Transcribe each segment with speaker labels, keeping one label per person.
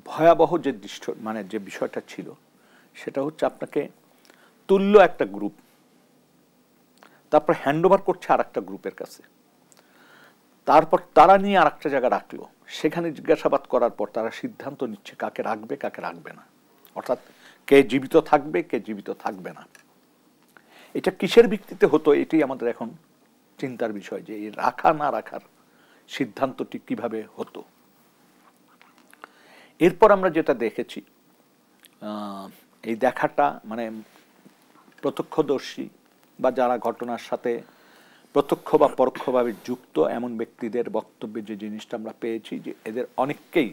Speaker 1: ভয়াবহ যে দৃশ্য মানে যে বিষয়টা ছিল সেটা হচ্ছে আপনাকে তুল্য একটা গ্রুপ, তারপর হ্যান্ডওভার করছে আর একটা গ্রুপের কাছে, তারপর তারা নিয়ে আর একটা জায়গা রাখলো, সেখানে জিজ্ঞাসাবাদ করার পর তারা সিদ্ধান্ত নিচ্ছে কাকে রাখবে কাকে রাখবে না, অর্থাৎ কে জীবিত থাকবে কে জীবিত থাকবে না। এটা কিসের ভিত্তিতে হতো এটাই আমাদের এখন চিন্তার বিষয়, যে এই রাখা না রাখার সিদ্ধান্তটি কিভাবে হতো। এরপর আমরা যেটা দেখেছি, এই দেখাটা মানে প্রত্যক্ষদর্শী বা যারা ঘটনার সাথে প্রত্যক্ষ বা পরোক্ষভাবে যুক্ত এমন ব্যক্তিদের বক্তব্যে যে জিনিসটা আমরা পেয়েছি, যে এদের অনেককেই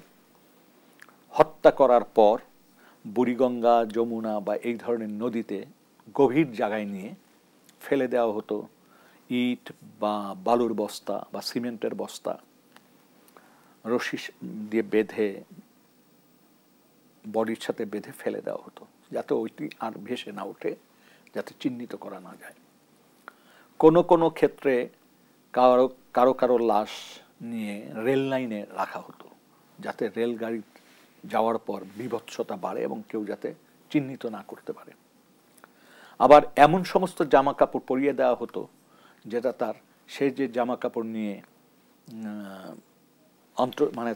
Speaker 1: হত্যা করার পর বুড়িগঙ্গা, যমুনা বা এই ধরনের নদীতে গভীর জায়গায় নিয়ে ফেলে দেওয়া হতো, ইট বা বালুর বস্তা বা সিমেন্টের বস্তা রশি দিয়ে বেঁধে বডির সাথে বেঁধে ফেলে দেওয়া হতো, যাতে ওইটি আর ভেসে না ওঠে, যাতে চিহ্নিত করা না যায়। কোনো কোনো ক্ষেত্রে কারো কারো কারো লাশ নিয়ে রেল লাইনে রাখা হতো, যাতে রেলগাড়ি যাওয়ার পর বিভৎসতা বাড়ে এবং কেউ যাতে চিহ্নিত না করতে পারে। আবার এমন সমস্ত জামা কাপড় পরিয়ে দেওয়া হতো যেটা তার সে যে জামা কাপড় নিয়ে মানে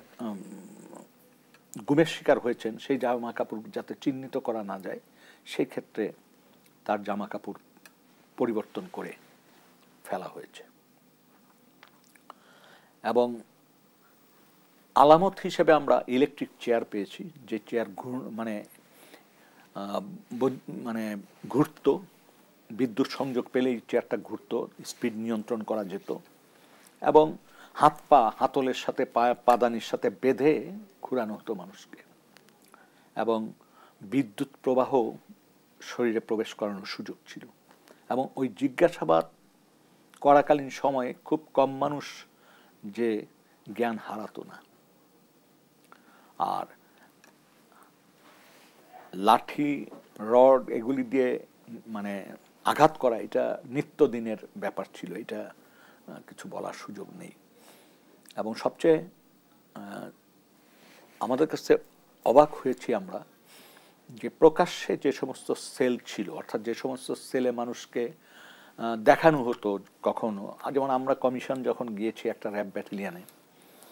Speaker 1: গুমের শিকার হয়েছেন সেই জামা কাপড় যাতে চিহ্নিত করা না যায়, সেই ক্ষেত্রে তার জামা কাপড় পরিবর্তন করে ফেলা হয়েছে। এবং আলামত হিসেবে আমরা ইলেকট্রিক চেয়ার পেয়েছি, যে চেয়ার মানে ঘুরত, বিদ্যুৎ সংযোগ পেলেই চেয়ারটা ঘুরত, স্পিড নিয়ন্ত্রণ করা যেত, এবং হাত পা হাতলের সাথে পাদানির সাথে বেঁধে ঘুরানো হতো মানুষকে, এবং বিদ্যুৎ প্রবাহ শরীরে প্রবেশ করানোর সুযোগ ছিল। এবং ওই জিজ্ঞাসাবাদ করাকালীন সময়ে খুব কম মানুষ যে জ্ঞান হারাতো না। আর লাঠি, রড এগুলি দিয়ে মানে আঘাত করা এটা নিত্যদিনের ব্যাপার ছিল, এটা কিছু বলার সুযোগ নেই। এবং সবচেয়ে আমাদের কাছে অবাক হয়েছি আমরা, যে প্রকাশ্যে যে সমস্ত সেল ছিল, অর্থাৎ যে সমস্ত সেলে মানুষকে দেখানো হতো কখনো, যেমন আমরা কমিশন যখন গিয়েছি একটা র্যাব ব্যাটালিয়নে,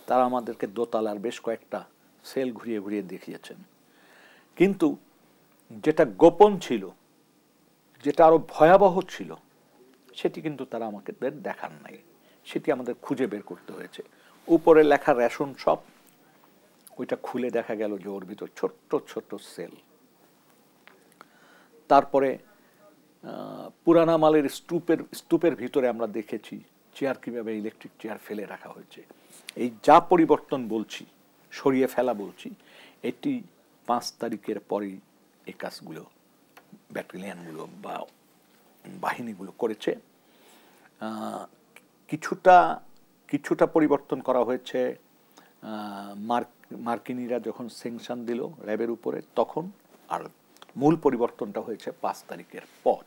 Speaker 1: তারা আমাদেরকে দোতলার বেশ কয়েকটা সেল ঘুরিয়ে ঘুরিয়ে দেখিয়েছেন, কিন্তু যেটা গোপন ছিল, যেটা আরো ভয়াবহ ছিল, সেটি কিন্তু তারা আমাকে দেখান নাই, সেটি আমাদের খুঁজে বের করতে হয়েছে। উপরে লেখা রেশন শপ, ওইটা খুলে দেখা গেল যে ওর ভিতর ছোট্ট ছোট্ট সেল। তারপরে পুরানা মালের স্তূপের ভিতরে আমরা দেখেছি চেয়ার কিভাবে ইলেকট্রিক চেয়ার ফেলে রাখা হয়েছে। এই যা পরিবর্তন বলছি, সরিয়ে ফেলা বলছি, এটি 5 তারিখের পরেই এই কাজগুলো ব্যাটালিয়নগুলো বা বাহিনীগুলো করেছে। কিছুটা পরিবর্তন করা হয়েছে মার্কিনীরা যখন স্যাংশন দিল র্যাবের উপরে তখন, আর মূল পরিবর্তনটা হয়েছে 5 তারিখের পর।